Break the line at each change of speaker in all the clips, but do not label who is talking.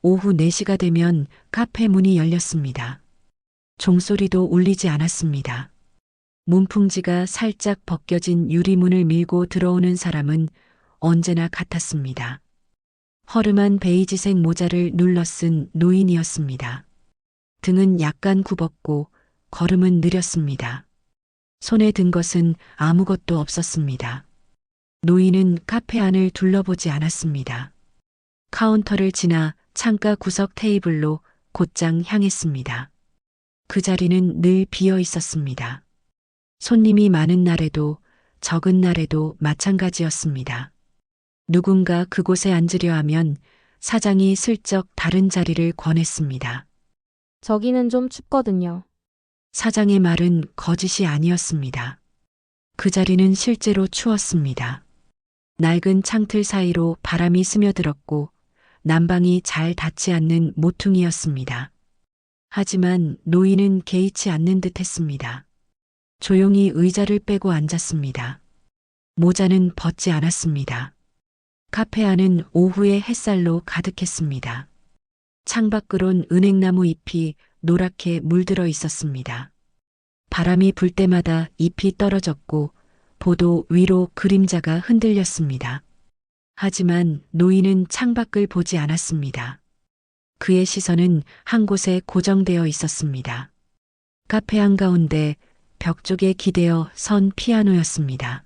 오후 4시가 되면 카페 문이 열렸습니다. 종소리도 울리지 않았습니다. 문풍지가 살짝 벗겨진 유리문을 밀고 들어오는 사람은 언제나 같았습니다. 허름한 베이지색 모자를 눌러 쓴 노인이었습니다. 등은 약간 굽었고 걸음은 느렸습니다. 손에 든 것은 아무것도 없었습니다. 노인은 카페 안을 둘러보지 않았습니다. 카운터를 지나 창가 구석 테이블로 곧장 향했습니다. 그 자리는 늘 비어 있었습니다. 손님이 많은 날에도 적은 날에도 마찬가지였습니다. 누군가 그곳에 앉으려 하면 사장이 슬쩍 다른 자리를 권했습니다.
저기는 좀 춥거든요.
사장의 말은 거짓이 아니었습니다. 그 자리는 실제로 추웠습니다. 낡은 창틀 사이로 바람이 스며들었고 난방이 잘 닿지 않는 모퉁이였습니다. 하지만 노인은 개의치 않는 듯 했습니다. 조용히 의자를 빼고 앉았습니다. 모자는 벗지 않았습니다. 카페 안은 오후의 햇살로 가득했습니다. 창밖으론 은행나무 잎이 노랗게 물들어 있었습니다. 바람이 불 때마다 잎이 떨어졌고 보도 위로 그림자가 흔들렸습니다. 하지만 노인은 창밖을 보지 않았습니다. 그의 시선은 한 곳에 고정되어 있었습니다. 카페 한가운데 벽 쪽에 기대어 선 피아노였습니다.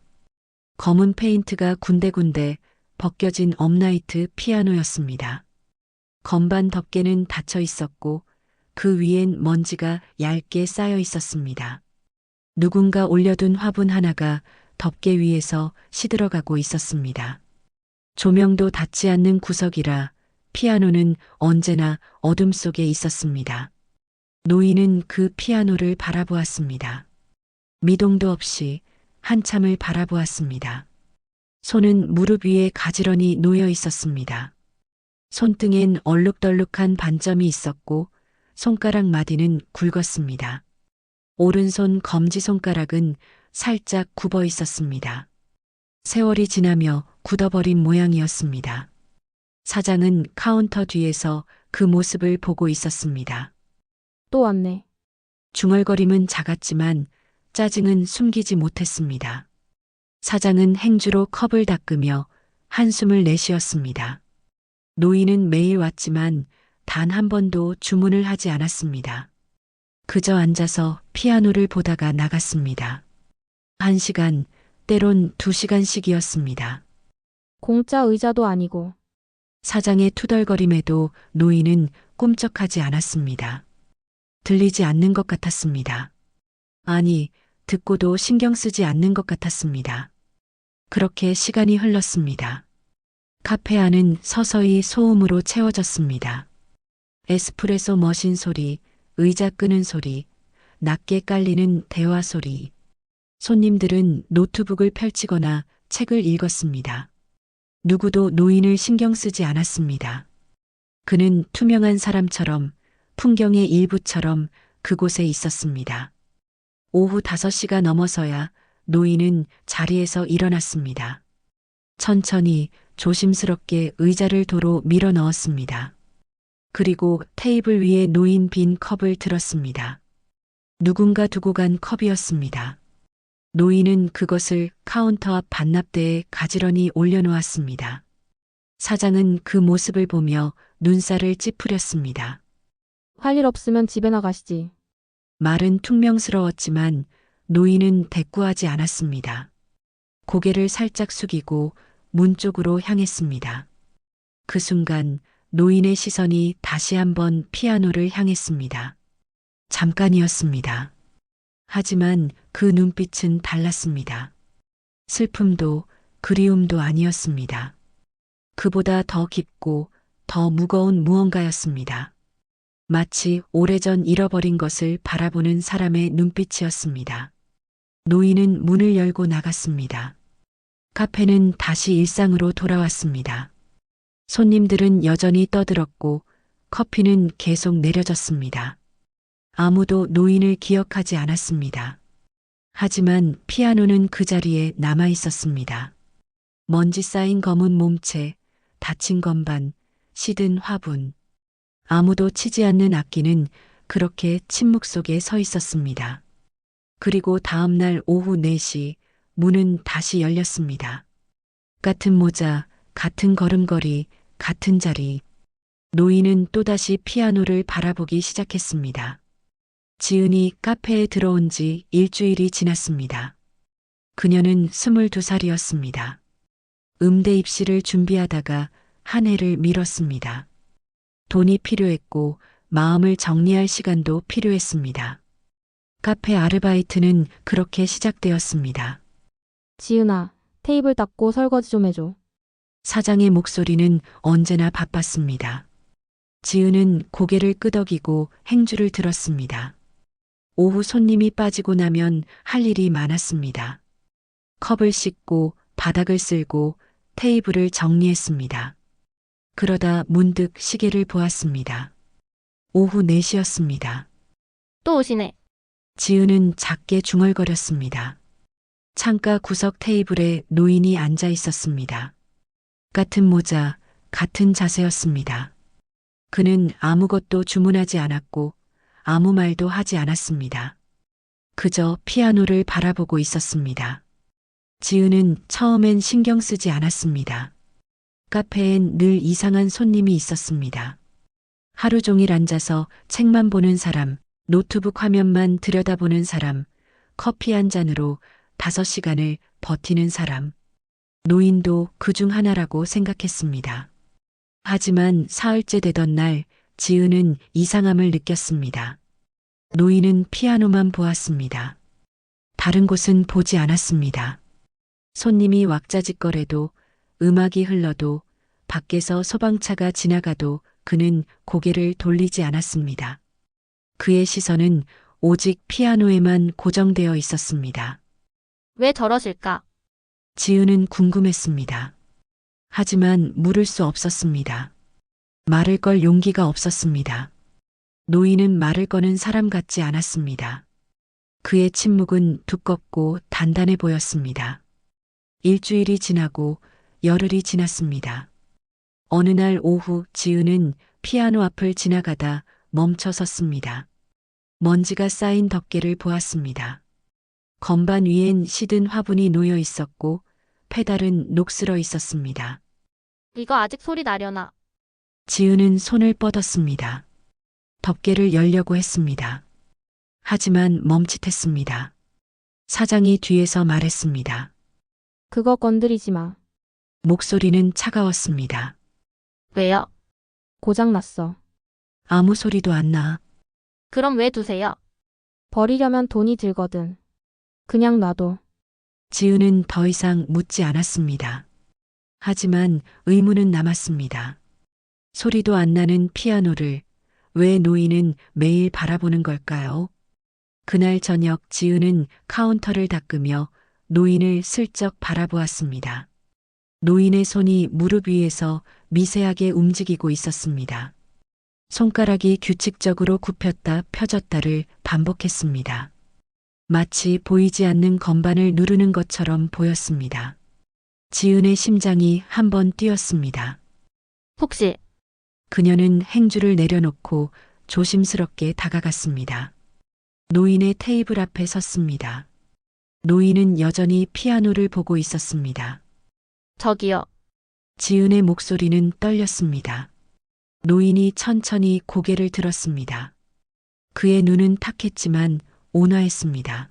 검은 페인트가 군데군데 벗겨진 업라이트 피아노였습니다. 건반 덮개는 닫혀 있었고 그 위엔 먼지가 얇게 쌓여 있었습니다. 누군가 올려둔 화분 하나가 덮개 위에서 시들어가고 있었습니다. 조명도 닿지 않는 구석이라 피아노는 언제나 어둠 속에 있었습니다. 노인은 그 피아노를 바라보았습니다. 미동도 없이 한참을 바라보았습니다. 손은 무릎 위에 가지런히 놓여 있었습니다. 손등엔 얼룩덜룩한 반점이 있었고 손가락 마디는 굵었습니다. 오른손 검지손가락은 살짝 굽어 있었습니다. 세월이 지나며 굳어버린 모양이었습니다. 사장은 카운터 뒤에서 그 모습을 보고 있었습니다.
또 왔네.
중얼거림은 작았지만 짜증은 숨기지 못했습니다. 사장은 행주로 컵을 닦으며 한숨을 내쉬었습니다. 노인은 매일 왔지만 단 한 번도 주문을 하지 않았습니다. 그저 앉아서 피아노를 보다가 나갔습니다. 1시간, 때론 2시간씩이었습니다.
공짜 의자도 아니고.
사장의 투덜거림에도 노인은 꿈쩍하지 않았습니다. 들리지 않는 것 같았습니다. 아니, 듣고도 신경 쓰지 않는 것 같았습니다. 그렇게 시간이 흘렀습니다. 카페 안은 서서히 소음으로 채워졌습니다. 에스프레소 머신 소리, 의자 끄는 소리, 낮게 깔리는 대화 소리. 손님들은 노트북을 펼치거나 책을 읽었습니다. 누구도 노인을 신경 쓰지 않았습니다. 그는 투명한 사람처럼 풍경의 일부처럼 그곳에 있었습니다. 오후 5시가 넘어서야 노인은 자리에서 일어났습니다. 천천히 조심스럽게 의자를 도로 밀어 넣었습니다. 그리고 테이블 위에 놓인 빈 컵을 들었습니다. 누군가 두고 간 컵이었습니다. 노인은 그것을 카운터 앞 반납대에 가지런히 올려놓았습니다. 사장은 그 모습을 보며 눈살을 찌푸렸습니다.
할 일 없으면 집에 나가시지.
말은 퉁명스러웠지만 노인은 대꾸하지 않았습니다. 고개를 살짝 숙이고 문 쪽으로 향했습니다. 그 순간 노인의 시선이 다시 한번 피아노를 향했습니다. 잠깐이었습니다. 하지만 그 눈빛은 달랐습니다. 슬픔도 그리움도 아니었습니다. 그보다 더 깊고 더 무거운 무언가였습니다. 마치 오래전 잃어버린 것을 바라보는 사람의 눈빛이었습니다. 노인은 문을 열고 나갔습니다. 카페는 다시 일상으로 돌아왔습니다. 손님들은 여전히 떠들었고 커피는 계속 내려졌습니다. 아무도 노인을 기억하지 않았습니다. 하지만 피아노는 그 자리에 남아 있었습니다. 먼지 쌓인 검은 몸체, 닫힌 건반, 시든 화분. 아무도 치지 않는 악기는 그렇게 침묵 속에 서 있었습니다. 그리고 다음 날 오후 4시 문은 다시 열렸습니다. 같은 모자, 같은 걸음걸이, 같은 자리. 노인은 또다시 피아노를 바라보기 시작했습니다. 지은이 카페에 들어온 지 일주일이 지났습니다. 그녀는 22살이었습니다. 음대 입시를 준비하다가 한 해를 미뤘습니다. 돈이 필요했고 마음을 정리할 시간도 필요했습니다. 카페 아르바이트는 그렇게 시작되었습니다.
지은아, 테이블 닦고 설거지 좀 해줘.
사장의 목소리는 언제나 바빴습니다. 지은은 고개를 끄덕이고 행주를 들었습니다. 오후 손님이 빠지고 나면 할 일이 많았습니다. 컵을 씻고 바닥을 쓸고 테이블을 정리했습니다. 그러다 문득 시계를 보았습니다. 오후 4시였습니다.
또 오시네.
지은은 작게 중얼거렸습니다. 창가 구석 테이블에 노인이 앉아 있었습니다. 같은 모자, 같은 자세였습니다. 그는 아무것도 주문하지 않았고 아무 말도 하지 않았습니다. 그저 피아노를 바라보고 있었습니다. 지은은 처음엔 신경 쓰지 않았습니다. 카페엔 늘 이상한 손님이 있었습니다. 하루 종일 앉아서 책만 보는 사람, 노트북 화면만 들여다보는 사람, 커피 한 잔으로 5시간을 버티는 사람. 노인도 그 중 하나라고 생각했습니다. 하지만 사흘째 되던 날 지은은 이상함을 느꼈습니다. 노인은 피아노만 보았습니다. 다른 곳은 보지 않았습니다. 손님이 왁자지껄해도 음악이 흘러도 밖에서 소방차가 지나가도 그는 고개를 돌리지 않았습니다. 그의 시선은 오직 피아노에만 고정되어 있었습니다.
왜 저러실까?
지은은 궁금했습니다. 하지만 물을 수 없었습니다. 말을 걸 용기가 없었습니다. 노인은 말을 거는 사람 같지 않았습니다. 그의 침묵은 두껍고 단단해 보였습니다. 일주일이 지나고 열흘이 지났습니다. 어느 날 오후 지은은 피아노 앞을 지나가다 멈춰 섰습니다. 먼지가 쌓인 덮개를 보았습니다. 건반 위엔 시든 화분이 놓여 있었고 페달은 녹슬어 있었습니다.
이거 아직 소리 나려나?
지은은 손을 뻗었습니다. 덮개를 열려고 했습니다. 하지만 멈칫했습니다. 사장이 뒤에서 말했습니다.
그거 건드리지 마.
목소리는 차가웠습니다.
왜요?
고장났어.
아무 소리도 안 나.
그럼 왜 두세요?
버리려면 돈이 들거든. 그냥 놔둬.
지은은 더 이상 묻지 않았습니다. 하지만 의문은 남았습니다. 소리도 안 나는 피아노를 왜 노인은 매일 바라보는 걸까요? 그날 저녁 지은은 카운터를 닦으며 노인을 슬쩍 바라보았습니다. 노인의 손이 무릎 위에서 미세하게 움직이고 있었습니다. 손가락이 규칙적으로 굽혔다 펴졌다를 반복했습니다. 마치 보이지 않는 건반을 누르는 것처럼 보였습니다. 지은의 심장이 한 번 뛰었습니다.
혹시
그녀는 행주를 내려놓고 조심스럽게 다가갔습니다. 노인의 테이블 앞에 섰습니다. 노인은 여전히 피아노를 보고 있었습니다.
저기요.
지은의 목소리는 떨렸습니다. 노인이 천천히 고개를 들었습니다. 그의 눈은 탁했지만 온화했습니다.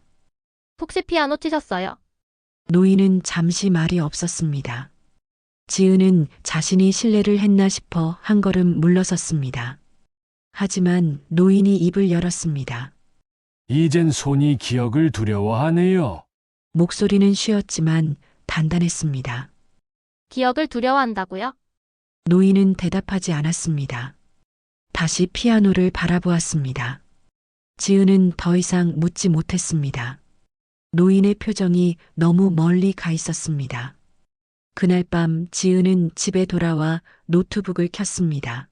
혹시 피아노 치셨어요?
노인은 잠시 말이 없었습니다. 지은은 자신이 실례를 했나 싶어 한 걸음 물러섰습니다. 하지만 노인이 입을 열었습니다.
이젠 손이 기억을 두려워하네요.
목소리는 쉬었지만 단단했습니다.
기억을 두려워한다고요?
노인은 대답하지 않았습니다. 다시 피아노를 바라보았습니다. 지은은 더 이상 묻지 못했습니다. 노인의 표정이 너무 멀리 가 있었습니다. 그날 밤 지은은 집에 돌아와 노트북을 켰습니다.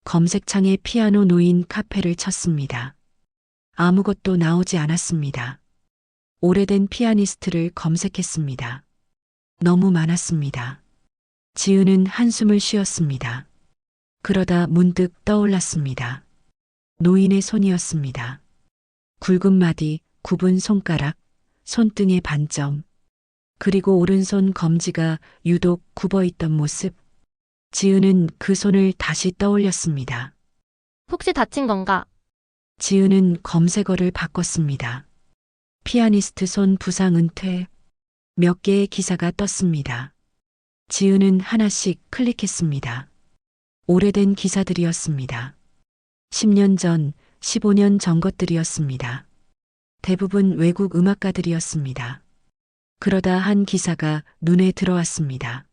검색창에 피아노 노인 카페를 쳤습니다. 아무것도 나오지 않았습니다. 오래된 피아니스트를 검색했습니다. 너무 많았습니다. 지은은 한숨을 쉬었습니다. 그러다 문득 떠올랐습니다. 노인의 손이었습니다. 굵은 마디, 굽은 손가락, 손등의 반점, 그리고 오른손 검지가 유독 굽어 있던 모습. 지은은 그 손을 다시 떠올렸습니다.
혹시 다친 건가?
지은은 검색어를 바꿨습니다. 피아니스트 손 부상 은퇴. 몇 개의 기사가 떴습니다. 지은은 하나씩 클릭했습니다. 오래된 기사들이었습니다. 10년 전, 15년 전 것들이었습니다. 대부분 외국 음악가들이었습니다. 그러다 한 기사가 눈에 들어왔습니다.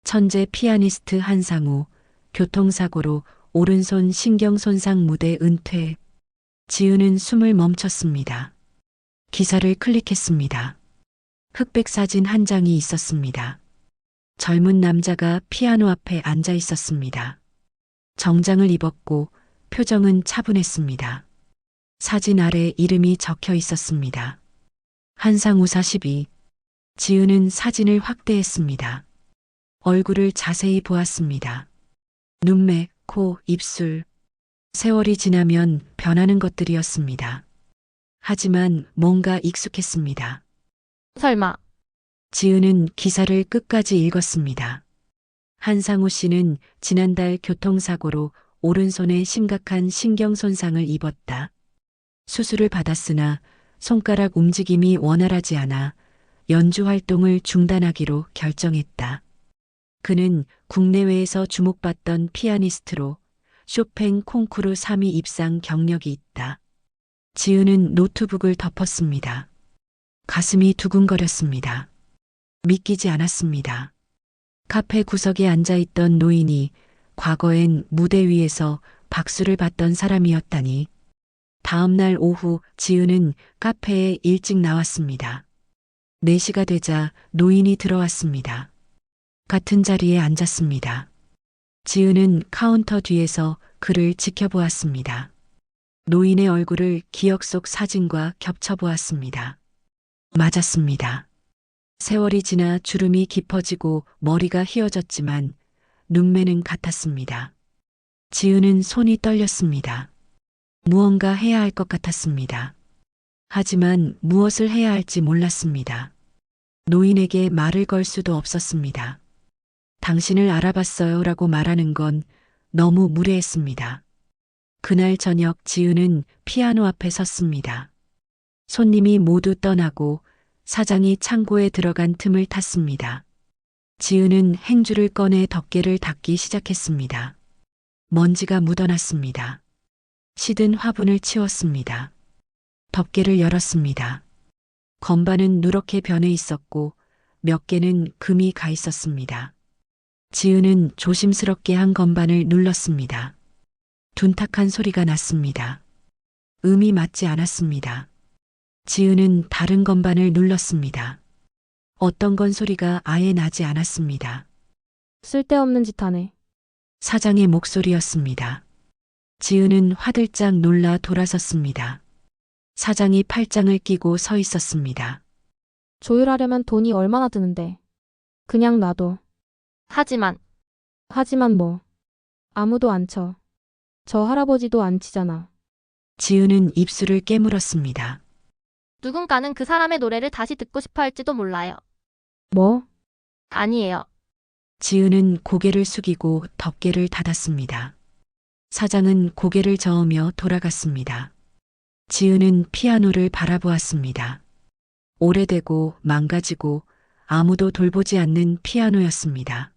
천재 피아니스트 한상우, 교통사고로 오른손 신경손상 무대 은퇴. 지은은 숨을 멈췄습니다. 기사를 클릭했습니다. 흑백 사진 한 장이 있었습니다. 젊은 남자가 피아노 앞에 앉아 있었습니다. 정장을 입었고 표정은 차분했습니다. 사진 아래 이름이 적혀 있었습니다. 한상우 42. 지은은 사진을 확대했습니다. 얼굴을 자세히 보았습니다. 눈매, 코, 입술. 세월이 지나면 변하는 것들이었습니다. 하지만 뭔가 익숙했습니다.
설마.
지은은 기사를 끝까지 읽었습니다. 한상우 씨는 지난달 교통사고로 오른손에 심각한 신경손상을 입었다. 수술을 받았으나 손가락 움직임이 원활하지 않아 연주 활동을 중단하기로 결정했다. 그는 국내외에서 주목받던 피아니스트로 쇼팽 콩쿠르 3위 입상 경력이 있다. 지은은 노트북을 덮었습니다. 가슴이 두근거렸습니다. 믿기지 않았습니다. 카페 구석에 앉아있던 노인이 과거엔 무대 위에서 박수를 받던 사람이었다니. 다음 날 오후 지은은 카페에 일찍 나왔습니다. 4시가 되자 노인이 들어왔습니다. 같은 자리에 앉았습니다. 지은은 카운터 뒤에서 그를 지켜보았습니다. 노인의 얼굴을 기억 속 사진과 겹쳐보았습니다. 맞았습니다. 세월이 지나 주름이 깊어지고 머리가 휘어졌지만 눈매는 같았습니다. 지은은 손이 떨렸습니다. 무언가 해야 할 것 같았습니다. 하지만 무엇을 해야 할지 몰랐습니다. 노인에게 말을 걸 수도 없었습니다. 당신을 알아봤어요 라고 말하는 건 너무 무례했습니다. 그날 저녁 지은은 피아노 앞에 섰습니다. 손님이 모두 떠나고 사장이 창고에 들어간 틈을 탔습니다. 지은은 행주를 꺼내 덮개를 닦기 시작했습니다. 먼지가 묻어났습니다. 시든 화분을 치웠습니다. 덮개를 열었습니다. 건반은 누렇게 변해 있었고 몇 개는 금이 가 있었습니다. 지은은 조심스럽게 한 건반을 눌렀습니다. 둔탁한 소리가 났습니다. 음이 맞지 않았습니다. 지은은 다른 건반을 눌렀습니다. 어떤 건 소리가 아예 나지 않았습니다.
쓸데없는 짓 하네.
사장의 목소리였습니다. 지은은 화들짝 놀라 돌아섰습니다. 사장이 팔짱을 끼고 서 있었습니다.
조율하려면 돈이 얼마나 드는데. 그냥 놔둬.
하지만
하지만 뭐. 아무도 안 쳐. 저 할아버지도 안 치잖아.
지은은 입술을 깨물었습니다.
누군가는 그 사람의 노래를 다시 듣고 싶어 할지도 몰라요.
뭐?
아니에요.
지은은 고개를 숙이고 덮개를 닫았습니다. 사장은 고개를 저으며 돌아갔습니다. 지은은 피아노를 바라보았습니다. 오래되고 망가지고 아무도 돌보지 않는 피아노였습니다.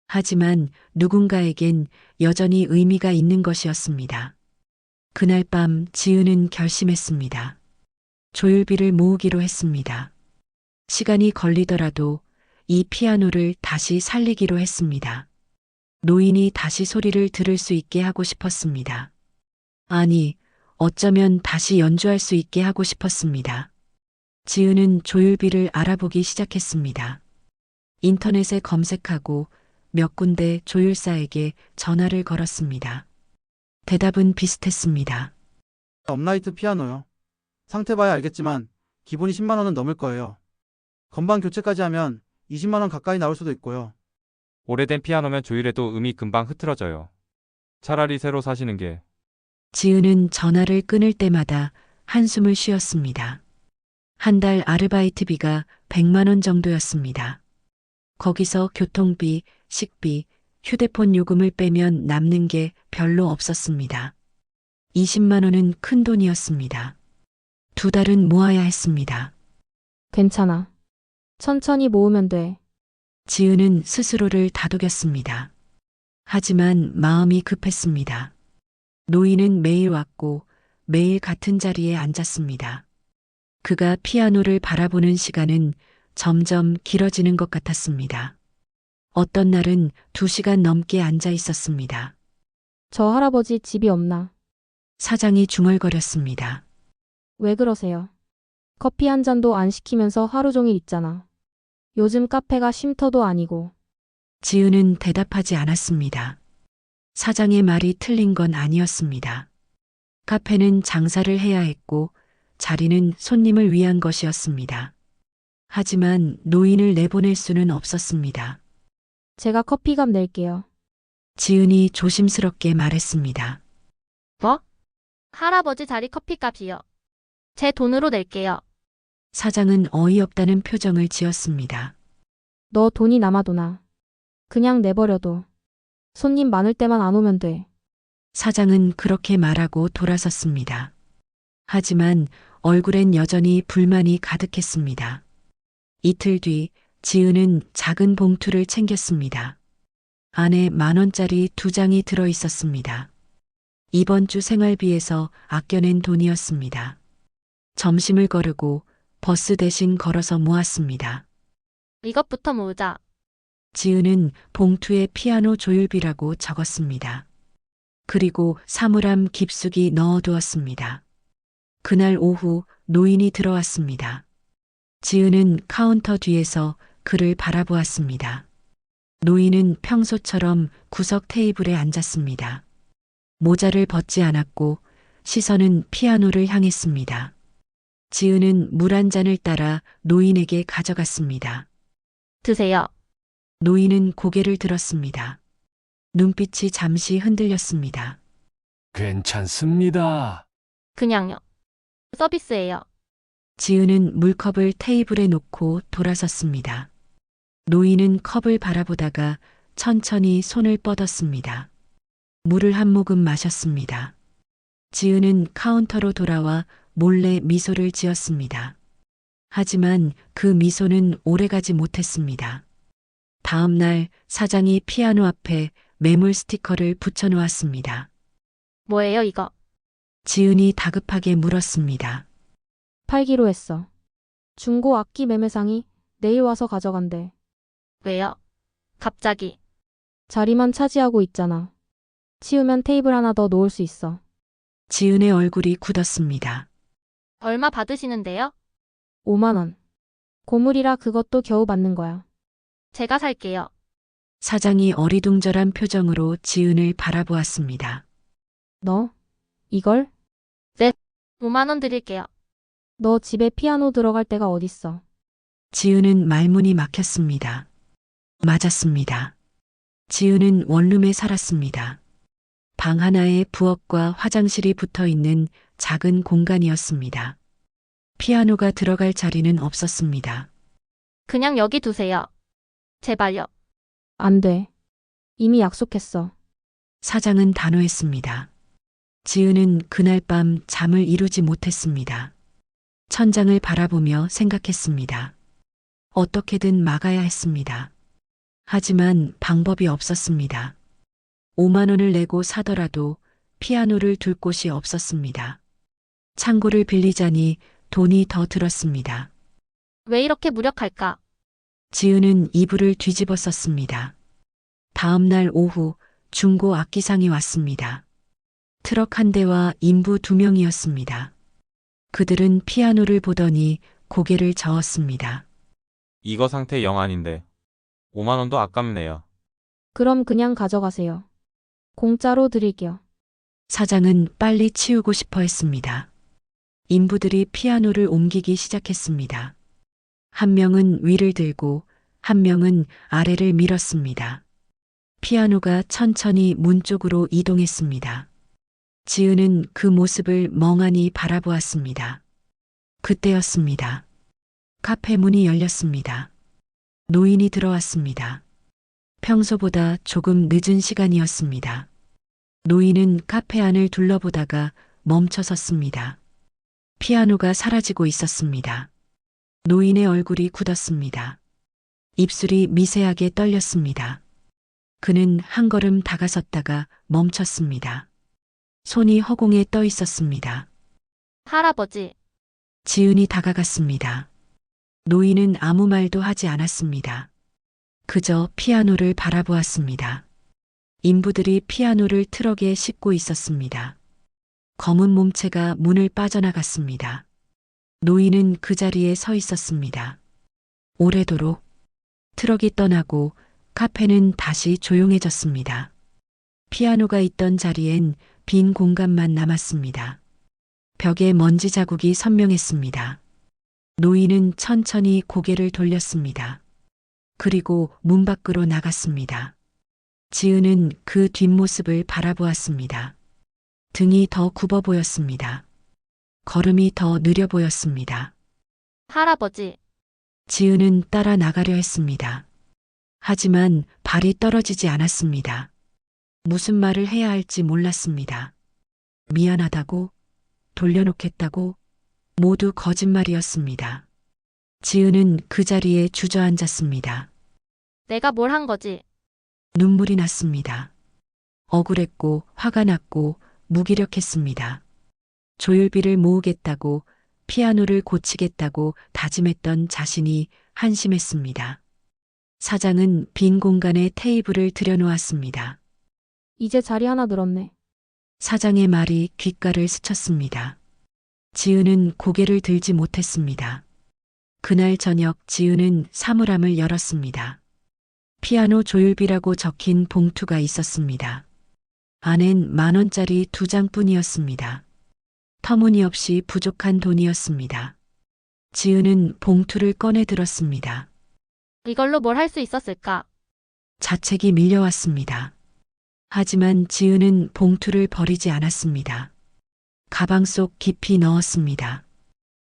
하지만 누군가에겐 여전히 의미가 있는 것이었습니다. 그날 밤 지은은 결심했습니다. 조율비를 모으기로 했습니다. 시간이 걸리더라도 이 피아노를 다시 살리기로 했습니다. 노인이 다시 소리를 들을 수 있게 하고 싶었습니다. 아니, 어쩌면 다시 연주할 수 있게 하고 싶었습니다. 지은은 조율비를 알아보기 시작했습니다. 인터넷에 검색하고 몇 군데 조율사에게 전화를 걸었습니다. 대답은 비슷했습니다.
업라이트 피아노요. 상태 봐야 알겠지만 기본이 10만 원은 넘을 거예요. 건반 교체까지 하면 20만 원 가까이 나올 수도 있고요.
오래된 피아노면 조율해도 음이 금방 흐트러져요. 차라리 새로 사시는 게.
지은은 전화를 끊을 때마다 한숨을 쉬었습니다. 한 달 아르바이트비가 100만 원 정도였습니다. 거기서 교통비, 식비, 휴대폰 요금을 빼면 남는 게 별로 없었습니다. 20만 원은 큰 돈이었습니다. 2달은 모아야 했습니다.
괜찮아. 천천히 모으면 돼.
지은은 스스로를 다독였습니다. 하지만 마음이 급했습니다. 노인은 매일 왔고 매일 같은 자리에 앉았습니다. 그가 피아노를 바라보는 시간은 점점 길어지는 것 같았습니다. 어떤 날은 2시간 넘게 앉아 있었습니다.
저 할아버지 집이 없나?
사장이 중얼거렸습니다.
왜 그러세요? 커피 한 잔도 안 시키면서 하루 종일 있잖아. 요즘 카페가 쉼터도 아니고.
지은은 대답하지 않았습니다. 사장의 말이 틀린 건 아니었습니다. 카페는 장사를 해야 했고 자리는 손님을 위한 것이었습니다. 하지만 노인을 내보낼 수는 없었습니다.
제가 커피값 낼게요.
지은이 조심스럽게 말했습니다.
뭐? 할아버지 자리 커피값이요. 제 돈으로 낼게요.
사장은 어이없다는 표정을 지었습니다.
너 돈이 남아도나. 그냥 내버려둬. 손님 많을 때만 안 오면 돼.
사장은 그렇게 말하고 돌아섰습니다. 하지만 얼굴엔 여전히 불만이 가득했습니다. 이틀 뒤 지은은 작은 봉투를 챙겼습니다. 안에 10,000원짜리 2장이 들어 있었습니다. 이번 주 생활비에서 아껴낸 돈이었습니다. 점심을 거르고 버스 대신 걸어서 모았습니다.
이것부터 모으자.
지은은 봉투에 피아노 조율비라고 적었습니다. 그리고 사물함 깊숙이 넣어두었습니다. 그날 오후 노인이 들어왔습니다. 지은은 카운터 뒤에서 그를 바라보았습니다. 노인은 평소처럼 구석 테이블에 앉았습니다. 모자를 벗지 않았고 시선은 피아노를 향했습니다. 지은은 물 한 잔을 따라 노인에게 가져갔습니다.
드세요.
노인은 고개를 들었습니다. 눈빛이 잠시 흔들렸습니다.
괜찮습니다.
그냥요. 서비스예요.
지은은 물컵을 테이블에 놓고 돌아섰습니다. 노인은 컵을 바라보다가 천천히 손을 뻗었습니다. 물을 한 모금 마셨습니다. 지은은 카운터로 돌아와 몰래 미소를 지었습니다. 하지만 그 미소는 오래가지 못했습니다. 다음 날 사장이 피아노 앞에 매물 스티커를 붙여놓았습니다.
뭐예요, 이거?
지은이 다급하게 물었습니다.
팔기로 했어. 중고 악기 매매상이 내일 와서 가져간대.
왜요? 갑자기.
자리만 차지하고 있잖아. 치우면 테이블 하나 더 놓을 수 있어.
지은의 얼굴이 굳었습니다.
얼마 받으시는데요?
5만 원. 고물이라 그것도 겨우 받는 거야.
제가 살게요.
사장이 어리둥절한 표정으로 지은을 바라보았습니다.
너? 이걸?
5만 원 드릴게요.
너 집에 피아노 들어갈 데가 어딨어.
지은은 말문이 막혔습니다. 맞았습니다. 지은은 원룸에 살았습니다. 방 하나에 부엌과 화장실이 붙어 있는 작은 공간이었습니다. 피아노가 들어갈 자리는 없었습니다.
그냥 여기 두세요. 제발요.
안 돼. 이미 약속했어.
사장은 단호했습니다. 지은은 그날 밤 잠을 이루지 못했습니다. 천장을 바라보며 생각했습니다. 어떻게든 막아야 했습니다. 하지만 방법이 없었습니다. 5만 원을 내고 사더라도 피아노를 둘 곳이 없었습니다. 창고를 빌리자니 돈이 더 들었습니다.
왜 이렇게 무력할까?
지은은 이불을 뒤집어 썼습니다. 다음 날 오후 중고 악기상이 왔습니다. 트럭 한 대와 인부 2명이었습니다. 그들은 피아노를 보더니 고개를 저었습니다.
이거 상태 영 아닌데. 5만 원도 아깝네요.
그럼 그냥 가져가세요. 공짜로 드릴게요.
사장은 빨리 치우고 싶어 했습니다. 인부들이 피아노를 옮기기 시작했습니다. 한 명은 위를 들고 한 명은 아래를 밀었습니다. 피아노가 천천히 문 쪽으로 이동했습니다. 지은은 그 모습을 멍하니 바라보았습니다. 그때였습니다. 카페 문이 열렸습니다. 노인이 들어왔습니다. 평소보다 조금 늦은 시간이었습니다. 노인은 카페 안을 둘러보다가 멈춰 섰습니다. 피아노가 사라지고 있었습니다. 노인의 얼굴이 굳었습니다. 입술이 미세하게 떨렸습니다. 그는 한 걸음 다가섰다가 멈췄습니다. 손이 허공에 떠 있었습니다.
할아버지,
지은이 다가갔습니다. 노인은 아무 말도 하지 않았습니다. 그저 피아노를 바라보았습니다. 인부들이 피아노를 트럭에 싣고 있었습니다. 검은 몸체가 문을 빠져나갔습니다. 노인은 그 자리에 서 있었습니다. 오래도록 트럭이 떠나고 카페는 다시 조용해졌습니다. 피아노가 있던 자리엔 빈 공간만 남았습니다. 벽에 먼지 자국이 선명했습니다. 노인은 천천히 고개를 돌렸습니다. 그리고 문 밖으로 나갔습니다. 지은은 그 뒷모습을 바라보았습니다. 등이 더 굽어 보였습니다. 걸음이 더 느려 보였습니다.
할아버지,
지은은 따라 나가려 했습니다. 하지만 발이 떨어지지 않았습니다. 무슨 말을 해야 할지 몰랐습니다. 미안하다고, 돌려놓겠다고, 모두 거짓말이었습니다. 지은은 그 자리에 주저앉았습니다.
내가 뭘 한 거지?
눈물이 났습니다. 억울했고 화가 났고 무기력했습니다. 조율비를 모으겠다고 피아노를 고치겠다고 다짐했던 자신이 한심했습니다. 사장은 빈 공간에 테이블을 들여놓았습니다.
이제 자리 하나 늘었네.
사장의 말이 귓가를 스쳤습니다. 지은은 고개를 들지 못했습니다. 그날 저녁 지은은 사물함을 열었습니다. 피아노 조율비라고 적힌 봉투가 있었습니다. 안엔 10,000원짜리 2장뿐이었습니다. 터무니없이 부족한 돈이었습니다. 지은은 봉투를 꺼내 들었습니다.
이걸로 뭘 할 수 있었을까?
자책이 밀려왔습니다. 하지만 지은은 봉투를 버리지 않았습니다. 가방 속 깊이 넣었습니다.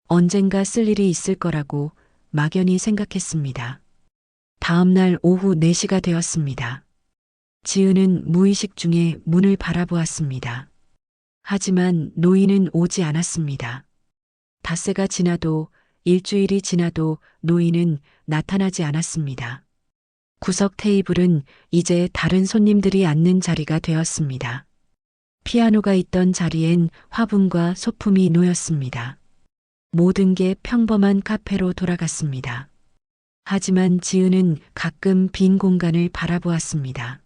언젠가 쓸 일이 있을 거라고 막연히 생각했습니다. 다음 날 오후 4시가 되었습니다. 지은은 무의식 중에 문을 바라보았습니다. 하지만 노인은 오지 않았습니다. 닷새가 지나도 일주일이 지나도 노인은 나타나지 않았습니다. 구석 테이블은 이제 다른 손님들이 앉는 자리가 되었습니다. 피아노가 있던 자리엔 화분과 소품이 놓였습니다. 모든 게 평범한 카페로 돌아갔습니다. 하지만 지은은 가끔 빈 공간을 바라보았습니다.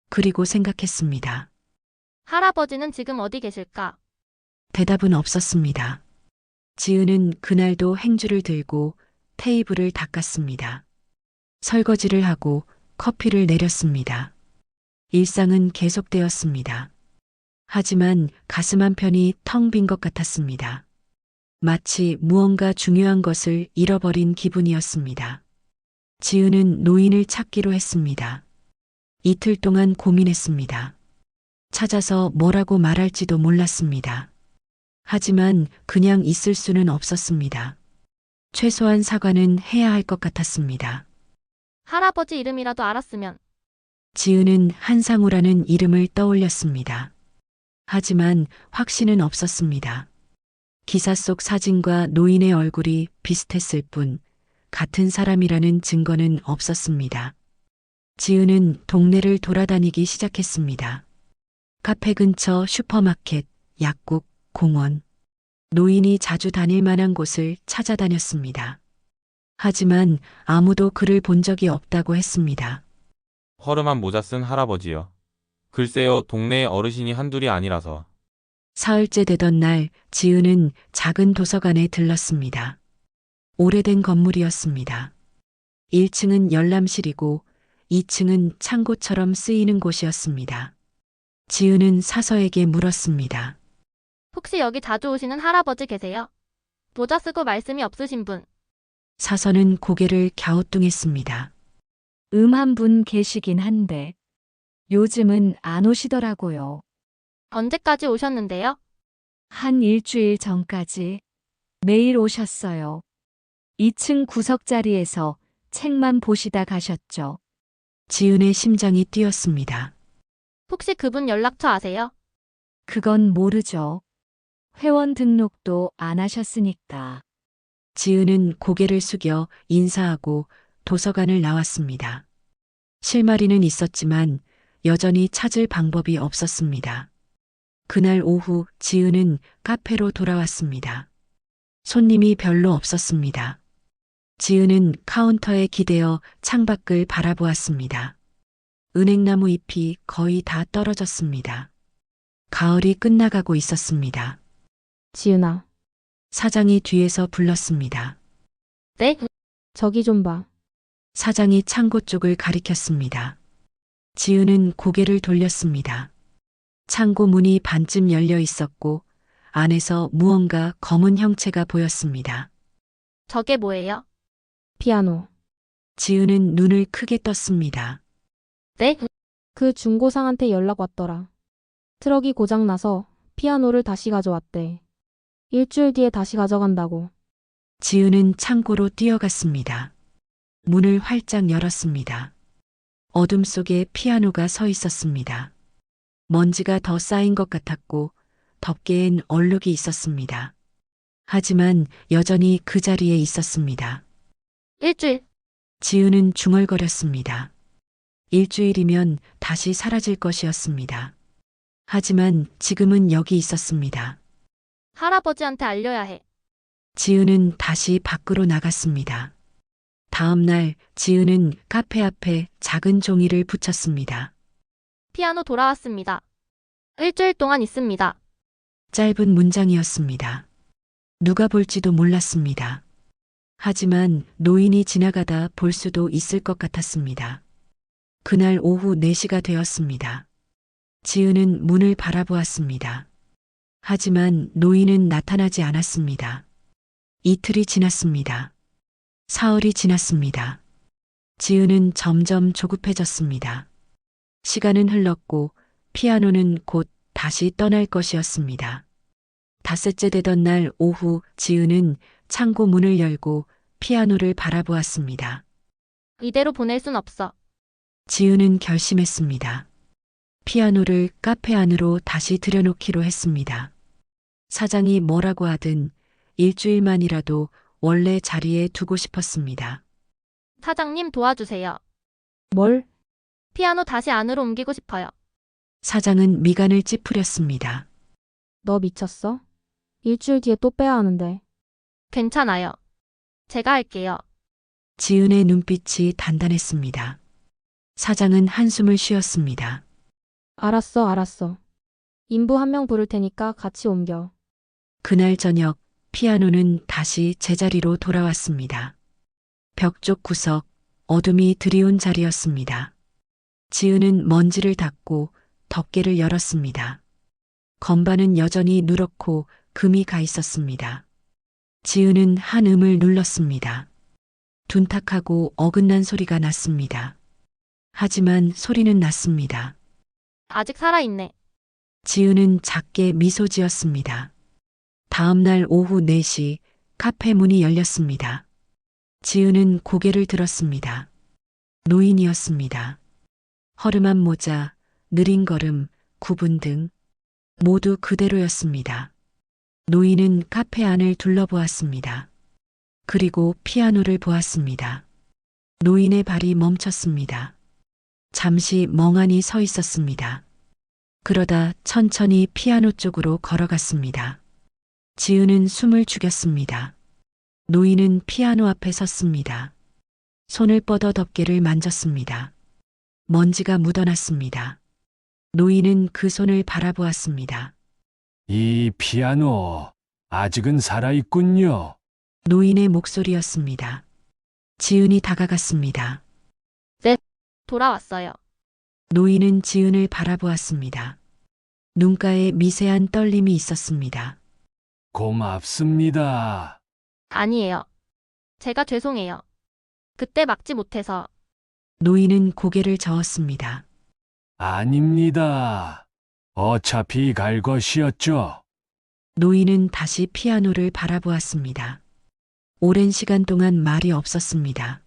그리고 생각했습니다.
할아버지는 지금 어디 계실까?
대답은 없었습니다. 지은은 그날도 행주를 들고 테이블을 닦았습니다. 설거지를 하고 커피를 내렸습니다. 일상은 계속되었습니다. 하지만 가슴 한편이 텅 빈 것 같았습니다. 마치 무언가 중요한 것을 잃어버린 기분이었습니다. 지은은 노인을 찾기로 했습니다. 이틀 동안 고민했습니다. 찾아서 뭐라고 말할지도 몰랐습니다. 하지만 그냥 있을 수는 없었습니다. 최소한 사과는 해야 할 것 같았습니다.
할아버지 이름이라도 알았으면.
지은은 한상우라는 이름을 떠올렸습니다. 하지만 확신은 없었습니다. 기사 속 사진과 노인의 얼굴이 비슷했을 뿐 같은 사람이라는 증거는 없었습니다. 지은은 동네를 돌아다니기 시작했습니다. 카페 근처 슈퍼마켓, 약국, 공원, 노인이 자주 다닐 만한 곳을 찾아다녔습니다. 하지만 아무도 그를 본 적이 없다고 했습니다.
허름한 모자 쓴 할아버지요. 글쎄요, 동네에 어르신이 한둘이 아니라서.
사흘째 되던 날 지은은 작은 도서관에 들렀습니다. 오래된 건물이었습니다. 1층은 열람실이고 2층은 창고처럼 쓰이는 곳이었습니다. 지은은 사서에게 물었습니다.
혹시 여기 자주 오시는 할아버지 계세요? 모자 쓰고 말씀이 없으신 분.
사서는 고개를 갸우뚱했습니다.
한 분 계시긴 한데 요즘은 안 오시더라고요.
언제까지 오셨는데요?
한 일주일 전까지 매일 오셨어요. 2층 구석 자리에서 책만 보시다 가셨죠.
지은의 심장이 뛰었습니다.
혹시 그분 연락처 아세요?
그건 모르죠. 회원 등록도 안 하셨으니까.
지은은 고개를 숙여 인사하고 도서관을 나왔습니다. 실마리는 있었지만 여전히 찾을 방법이 없었습니다. 그날 오후 지은은 카페로 돌아왔습니다. 손님이 별로 없었습니다. 지은은 카운터에 기대어 창밖을 바라보았습니다. 은행나무 잎이 거의 다 떨어졌습니다. 가을이 끝나가고 있었습니다.
지은아,
사장이 뒤에서 불렀습니다.
네?
저기 좀 봐.
사장이 창고 쪽을 가리켰습니다. 지은은 고개를 돌렸습니다. 창고 문이 반쯤 열려 있었고 안에서 무언가 검은 형체가 보였습니다.
저게 뭐예요?
피아노.
지은은 눈을 크게 떴습니다.
네?
그 중고상한테 연락 왔더라. 트럭이 고장나서 피아노를 다시 가져왔대. 일주일 뒤에 다시 가져간다고.
지은은 창고로 뛰어갔습니다. 문을 활짝 열었습니다. 어둠 속에 피아노가 서 있었습니다. 먼지가 더 쌓인 것 같았고 덮개엔 얼룩이 있었습니다. 하지만 여전히 그 자리에 있었습니다.
일주일.
지은은 중얼거렸습니다. 일주일이면 다시 사라질 것이었습니다. 하지만 지금은 여기 있었습니다.
할아버지한테 알려야 해.
지은은 다시 밖으로 나갔습니다. 다음 날 지은은 카페 앞에 작은 종이를 붙였습니다.
피아노 돌아왔습니다. 일주일 동안 있습니다.
짧은 문장이었습니다. 누가 볼지도 몰랐습니다. 하지만 노인이 지나가다 볼 수도 있을 것 같았습니다. 그날 오후 4시가 되었습니다. 지은은 문을 바라보았습니다. 하지만 노인은 나타나지 않았습니다. 이틀이 지났습니다. 사흘이 지났습니다. 지은은 점점 조급해졌습니다. 시간은 흘렀고 피아노는 곧 다시 떠날 것이었습니다. 닷새째 되던 날 오후 지은은 창고 문을 열고 피아노를 바라보았습니다.
이대로 보낼 순 없어.
지은은 결심했습니다. 피아노를 카페 안으로 다시 들여놓기로 했습니다. 사장이 뭐라고 하든 일주일만이라도 원래 자리에 두고 싶었습니다.
사장님 도와주세요.
뭘?
피아노 다시 안으로 옮기고 싶어요.
사장은 미간을 찌푸렸습니다.
너 미쳤어? 일주일 뒤에 또 빼야 하는데.
괜찮아요. 제가 할게요.
지은의 눈빛이 단단했습니다. 사장은 한숨을 쉬었습니다.
알았어, 알았어. 인부 한 명 부를 테니까 같이 옮겨.
그날 저녁 피아노는 다시 제자리로 돌아왔습니다. 벽 쪽 구석, 어둠이 드리운 자리였습니다. 지은은 먼지를 닦고 덮개를 열었습니다. 건반은 여전히 누렇고 금이 가 있었습니다. 지은은 한 음을 눌렀습니다. 둔탁하고 어긋난 소리가 났습니다. 하지만 소리는 났습니다.
아직 살아있네.
지은은 작게 미소 지었습니다. 다음 날 오후 4시 카페 문이 열렸습니다. 지은은 고개를 들었습니다. 노인이었습니다. 허름한 모자, 느린 걸음, 구분 등 모두 그대로였습니다. 노인은 카페 안을 둘러보았습니다. 그리고 피아노를 보았습니다. 노인의 발이 멈췄습니다. 잠시 멍하니 서 있었습니다. 그러다 천천히 피아노 쪽으로 걸어갔습니다. 지은은 숨을 죽였습니다. 노인은 피아노 앞에 섰습니다. 손을 뻗어 덮개를 만졌습니다. 먼지가 묻어났습니다. 노인은 그 손을 바라보았습니다.
이 피아노 아직은 살아있군요.
노인의 목소리였습니다. 지은이 다가갔습니다.
돌아왔어요.
노인은 지은을 바라보았습니다. 눈가에 미세한 떨림이 있었습니다.
고맙습니다.
아니에요. 제가 죄송해요. 그때 막지 못해서.
노인은 고개를 저었습니다.
아닙니다. 어차피 갈 것이었죠.
노인은 다시 피아노를 바라보았습니다. 오랜 시간 동안 말이 없었습니다.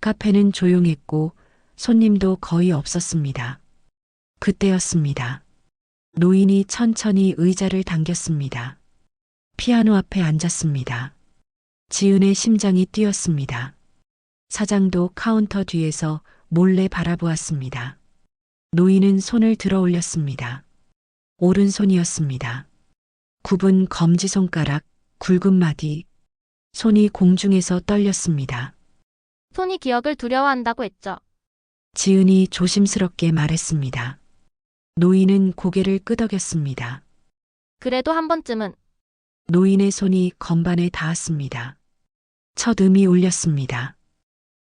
카페는 조용했고 손님도 거의 없었습니다. 그때였습니다. 노인이 천천히 의자를 당겼습니다. 피아노 앞에 앉았습니다. 지은의 심장이 뛰었습니다. 사장도 카운터 뒤에서 몰래 바라보았습니다. 노인은 손을 들어 올렸습니다. 오른손이었습니다. 굽은 검지손가락, 굵은 마디, 손이 공중에서 떨렸습니다.
손이 기억을 두려워한다고 했죠.
지은이 조심스럽게 말했습니다. 노인은 고개를 끄덕였습니다.
그래도 한 번쯤은
노인의 손이 건반에 닿았습니다. 첫 음이 울렸습니다.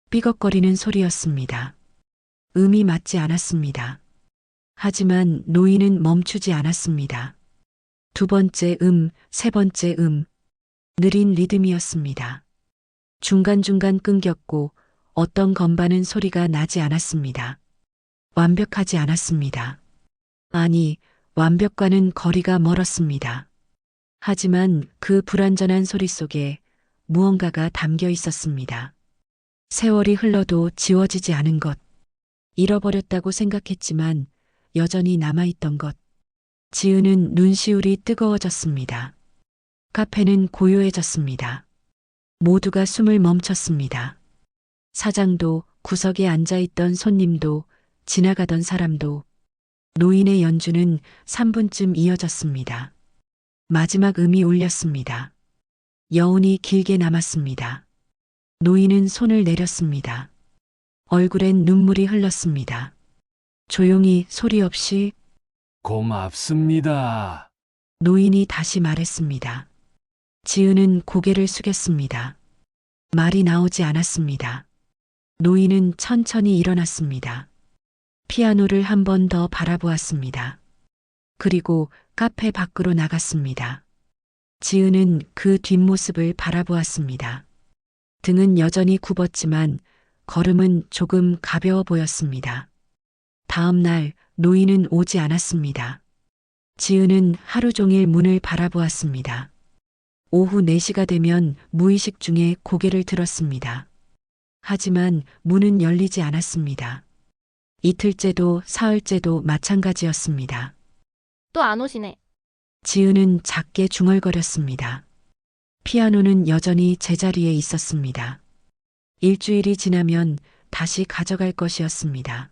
삐걱거리는 소리였습니다. 음이 맞지 않았습니다. 하지만 노인은 멈추지 않았습니다. 두 번째 세 번째 느린 리듬이었습니다. 중간중간 끊겼고 어떤 건반은 소리가 나지 않았습니다. 완벽하지 않았습니다. 아니, 완벽과는 거리가 멀었습니다. 하지만 그 불완전한 소리 속에 무언가가 담겨 있었습니다. 세월이 흘러도 지워지지 않은 것, 잃어버렸다고 생각했지만 여전히 남아있던 것. 지은은 눈시울이 뜨거워졌습니다. 카페는 고요해졌습니다. 모두가 숨을 멈췄습니다. 사장도, 구석에 앉아있던 손님도, 지나가던 사람도. 노인의 연주는 3분쯤 이어졌습니다. 마지막 음이 울렸습니다. 여운이 길게 남았습니다. 노인은 손을 내렸습니다. 얼굴엔 눈물이 흘렀습니다. 조용히 소리 없이
고맙습니다.
노인이 다시 말했습니다. 지은은 고개를 숙였습니다. 말이 나오지 않았습니다. 노인은 천천히 일어났습니다. 피아노를 한 번 더 바라보았습니다. 그리고 카페 밖으로 나갔습니다. 지은은 그 뒷모습을 바라보았습니다. 등은 여전히 굽었지만 걸음은 조금 가벼워 보였습니다. 다음 날 노인은 오지 않았습니다. 지은은 하루 종일 문을 바라보았습니다. 오후 4시가 되면 무의식 중에 고개를 들었습니다. 하지만 문은 열리지 않았습니다. 이틀째도 사흘째도 마찬가지였습니다.
또 안 오시네.
지은은 작게 중얼거렸습니다. 피아노는 여전히 제자리에 있었습니다. 일주일이 지나면 다시 가져갈 것이었습니다.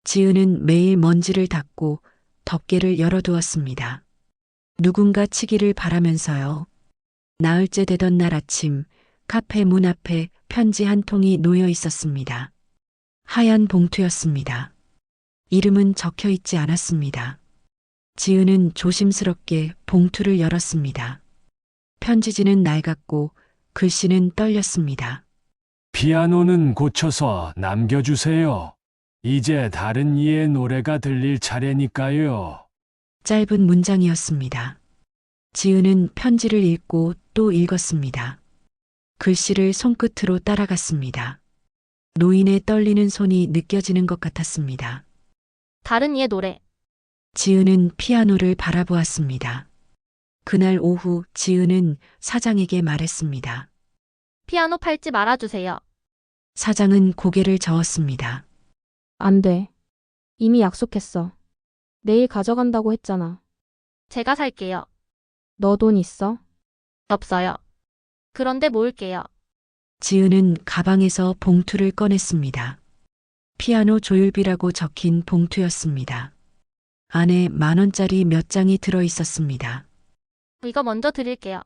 지은은 매일 먼지를 닦고 덮개를 열어두었습니다. 누군가 치기를 바라면서요. 나흘째 되던 날 아침 카페 문 앞에 편지 한 통이 놓여 있었습니다. 하얀 봉투였습니다. 이름은 적혀 있지 않았습니다. 지은은 조심스럽게 봉투를 열었습니다. 편지지는 낡았고 글씨는 떨렸습니다.
피아노는 고쳐서 남겨주세요. 이제 다른 이의 노래가 들릴 차례니까요.
짧은 문장이었습니다. 지은은 편지를 읽고 또 읽었습니다. 글씨를 손끝으로 따라갔습니다. 노인의 떨리는 손이 느껴지는 것 같았습니다.
다른 이의 노래.
지은은 피아노를 바라보았습니다. 그날 오후 지은은 사장에게 말했습니다.
피아노 팔지 말아주세요.
사장은 고개를 저었습니다.
안 돼. 이미 약속했어. 내일 가져간다고 했잖아.
제가 살게요.
너 돈 있어?
없어요. 그런데 모을게요.
지은은 가방에서 봉투를 꺼냈습니다. 피아노 조율비라고 적힌 봉투였습니다. 안에 10,000원짜리 몇 장이 들어 있었습니다.
이거 먼저 드릴게요.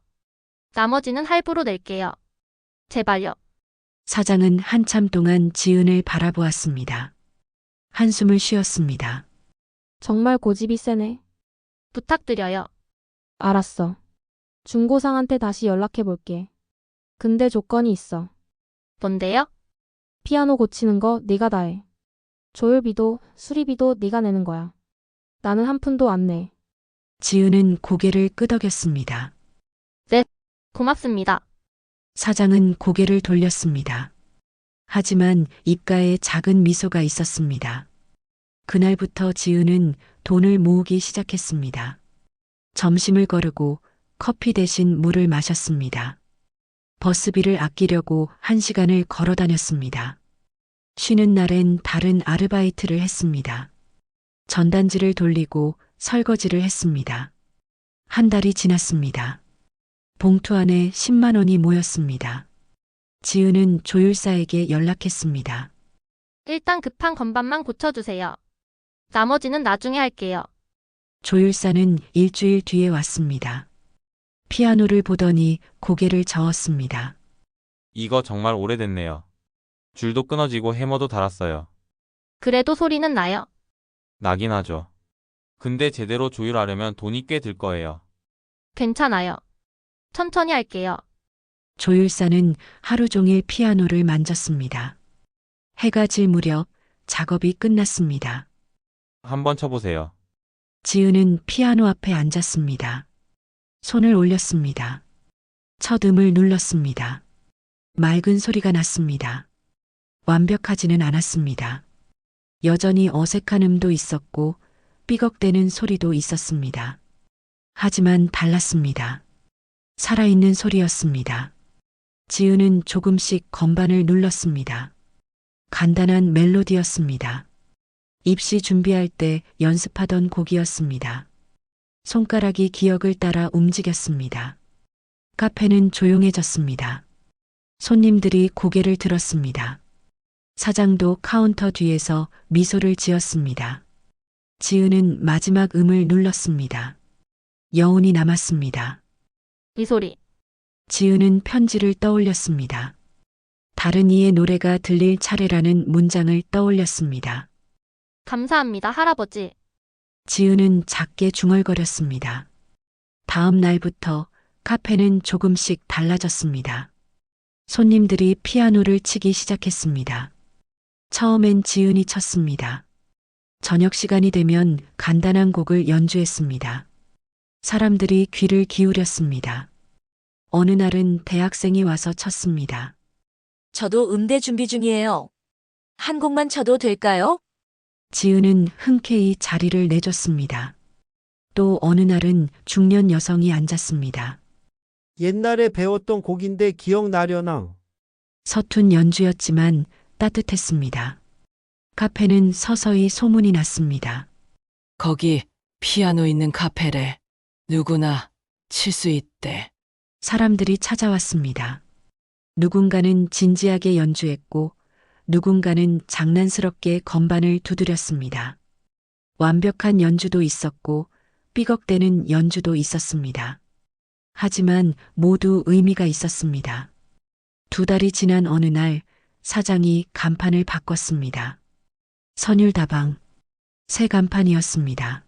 나머지는 할부로 낼게요. 제발요.
사장은 한참 동안 지은을 바라보았습니다. 한숨을 쉬었습니다.
정말 고집이 세네.
부탁드려요.
알았어. 중고상한테 다시 연락해 볼게. 근데 조건이 있어.
뭔데요?
피아노 고치는 거 네가 다 해. 조율비도 수리비도 네가 내는 거야. 나는 한 푼도 안 내.
지은은 고개를 끄덕였습니다.
고맙습니다.
사장은 고개를 돌렸습니다. 하지만 입가에 작은 미소가 있었습니다. 그날부터 지은은 돈을 모으기 시작했습니다. 점심을 거르고 커피 대신 물을 마셨습니다. 버스비를 아끼려고 1시간을 걸어 다녔습니다. 쉬는 날엔 다른 아르바이트를 했습니다. 전단지를 돌리고 설거지를 했습니다. 한 달이 지났습니다. 봉투 안에 10만 원이 모였습니다. 지은은 조율사에게 연락했습니다.
일단 급한 건반만 고쳐주세요. 나머지는 나중에 할게요.
조율사는 일주일 뒤에 왔습니다. 피아노를 보더니 고개를 저었습니다.
이거 정말 오래됐네요. 줄도 끊어지고 해머도 닳았어요.
그래도 소리는 나요.
나긴 하죠. 근데 제대로 조율하려면 돈이 꽤 들 거예요.
괜찮아요. 천천히 할게요.
조율사는 하루 종일 피아노를 만졌습니다. 해가 질 무렵 작업이 끝났습니다.
한번 쳐보세요.
지은은 피아노 앞에 앉았습니다. 손을 올렸습니다. 첫 음을 눌렀습니다. 맑은 소리가 났습니다. 완벽하지는 않았습니다. 여전히 어색한 음도 있었고 삐걱대는 소리도 있었습니다. 하지만 달랐습니다. 살아있는 소리였습니다. 지은은 조금씩 건반을 눌렀습니다. 간단한 멜로디였습니다. 입시 준비할 때 연습하던 곡이었습니다. 손가락이 기억을 따라 움직였습니다. 카페는 조용해졌습니다. 손님들이 고개를 들었습니다. 사장도 카운터 뒤에서 미소를 지었습니다. 지은은 마지막 음을 눌렀습니다. 여운이 남았습니다.
이 소리.
지은은 편지를 떠올렸습니다. 다른 이의 노래가 들릴 차례라는 문장을 떠올렸습니다.
감사합니다, 할아버지.
지은은 작게 중얼거렸습니다. 다음 날부터 카페는 조금씩 달라졌습니다. 손님들이 피아노를 치기 시작했습니다. 처음엔 지은이 쳤습니다. 저녁 시간이 되면 간단한 곡을 연주했습니다. 사람들이 귀를 기울였습니다. 어느 날은 대학생이 와서 쳤습니다.
저도 음대 준비 중이에요. 한 곡만 쳐도 될까요?
지은은 흔쾌히 자리를 내줬습니다. 또 어느 날은 중년 여성이 앉았습니다.
옛날에 배웠던 곡인데 기억나려나?
서툰 연주였지만 따뜻했습니다. 카페는 서서히 소문이 났습니다.
거기 피아노 있는 카페래. 누구나 칠 수 있대.
사람들이 찾아왔습니다. 누군가는 진지하게 연주했고 누군가는 장난스럽게 건반을 두드렸습니다. 완벽한 연주도 있었고 삐걱대는 연주도 있었습니다. 하지만 모두 의미가 있었습니다. 2달이 지난 어느 날 사장이 간판을 바꿨습니다. 선율다방. 새 간판이었습니다.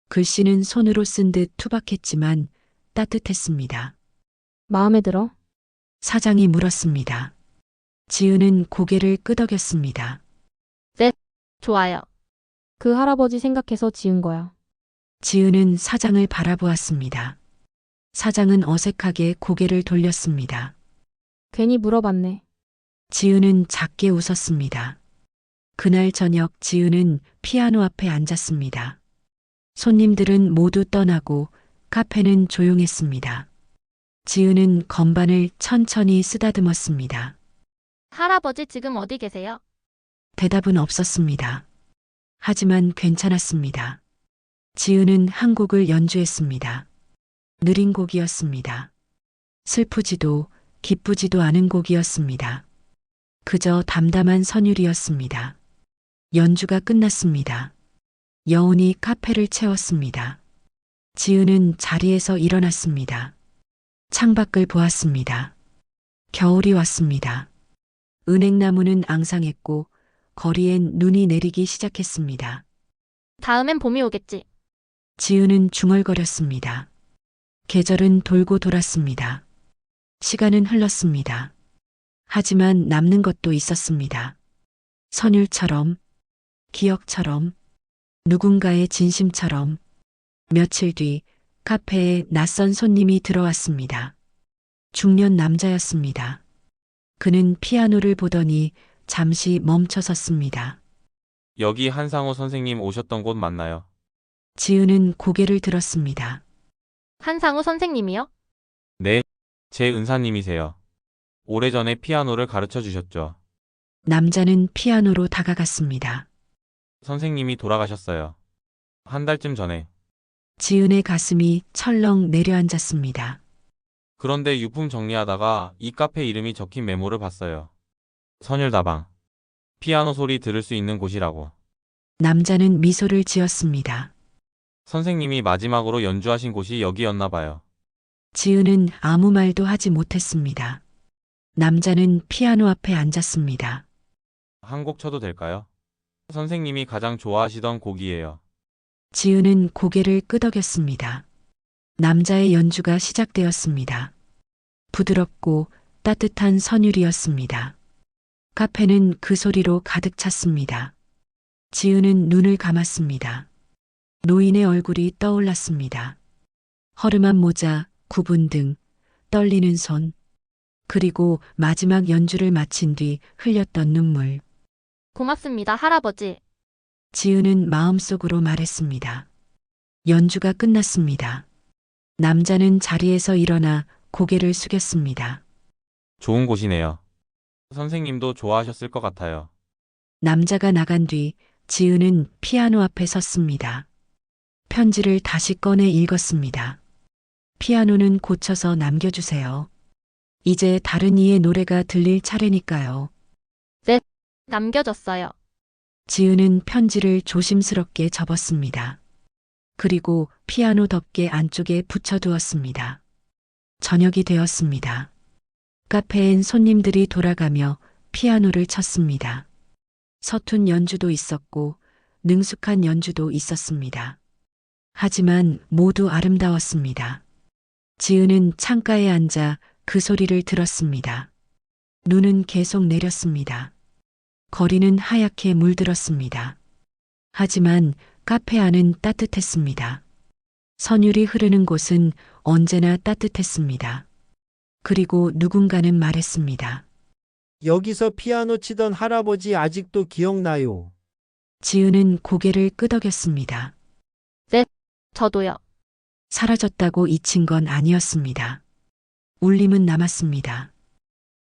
글씨는 손으로 쓴 듯 투박했지만 따뜻했습니다.
마음에 들어?
사장이 물었습니다. 지은은 고개를 끄덕였습니다.
좋아요.
그 할아버지 생각해서 지은 거야.
지은은 사장을 바라보았습니다. 사장은 어색하게 고개를 돌렸습니다.
괜히 물어봤네.
지은은 작게 웃었습니다. 그날 저녁 지은은 피아노 앞에 앉았습니다. 손님들은 모두 떠나고 카페는 조용했습니다. 지은은 건반을 천천히 쓰다듬었습니다.
할아버지 지금 어디 계세요?
대답은 없었습니다. 하지만 괜찮았습니다. 지은은 한 곡을 연주했습니다. 느린 곡이었습니다. 슬프지도 기쁘지도 않은 곡이었습니다. 그저 담담한 선율이었습니다. 연주가 끝났습니다. 여운이 카페를 채웠습니다. 지은은 자리에서 일어났습니다. 창밖을 보았습니다. 겨울이 왔습니다. 은행나무는 앙상했고 거리엔 눈이 내리기 시작했습니다.
다음엔 봄이 오겠지.
지은은 중얼거렸습니다. 계절은 돌고 돌았습니다. 시간은 흘렀습니다. 하지만 남는 것도 있었습니다. 선율처럼, 기억처럼, 누군가의 진심처럼. 며칠 뒤 카페에 낯선 손님이 들어왔습니다. 중년 남자였습니다. 그는 피아노를 보더니 잠시 멈춰 섰습니다.
여기 한상우 선생님 오셨던 곳 맞나요?
지은은 고개를 들었습니다.
한상우 선생님이요?
네, 제 은사님이세요. 오래전에 피아노를 가르쳐 주셨죠.
남자는 피아노로 다가갔습니다.
선생님이 돌아가셨어요. 한 달쯤 전에.
지은의 가슴이 철렁 내려앉았습니다.
그런데 유품 정리하다가 이 카페 이름이 적힌 메모를 봤어요. 선율다방. 피아노 소리 들을 수 있는 곳이라고.
남자는 미소를 지었습니다.
선생님이 마지막으로 연주하신 곳이 여기였나 봐요.
지은은 아무 말도 하지 못했습니다. 남자는 피아노 앞에 앉았습니다.
한 곡 쳐도 될까요? 선생님이 가장 좋아하시던 곡이에요.
지은은 고개를 끄덕였습니다. 남자의 연주가 시작되었습니다. 부드럽고 따뜻한 선율이었습니다. 카페는 그 소리로 가득 찼습니다. 지은은 눈을 감았습니다. 노인의 얼굴이 떠올랐습니다. 허름한 모자, 굽은 등, 떨리는 손, 그리고 마지막 연주를 마친 뒤 흘렸던 눈물.
고맙습니다, 할아버지.
지은은 마음속으로 말했습니다. 연주가 끝났습니다. 남자는 자리에서 일어나 고개를 숙였습니다.
좋은 곳이네요. 선생님도 좋아하셨을 것 같아요.
남자가 나간 뒤 지은은 피아노 앞에 섰습니다. 편지를 다시 꺼내 읽었습니다. 피아노는 고쳐서 남겨주세요. 이제 다른 이의 노래가 들릴 차례니까요.
남겨줬어요.
지은은 편지를 조심스럽게 접었습니다. 그리고 피아노 덮개 안쪽에 붙여두었습니다. 저녁이 되었습니다. 카페엔 손님들이 돌아가며 피아노를 쳤습니다. 서툰 연주도 있었고 능숙한 연주도 있었습니다. 하지만 모두 아름다웠습니다. 지은은 창가에 앉아 그 소리를 들었습니다. 눈은 계속 내렸습니다. 거리는 하얗게 물들었습니다. 하지만 카페 안은 따뜻했습니다. 선율이 흐르는 곳은 언제나 따뜻했습니다. 그리고 누군가는 말했습니다.
여기서 피아노 치던 할아버지 아직도 기억나요.
지은은 고개를 끄덕였습니다.
저도요.
사라졌다고 잊힌 건 아니었습니다. 울림은 남았습니다.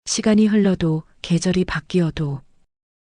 시간이 흘러도 계절이 바뀌어도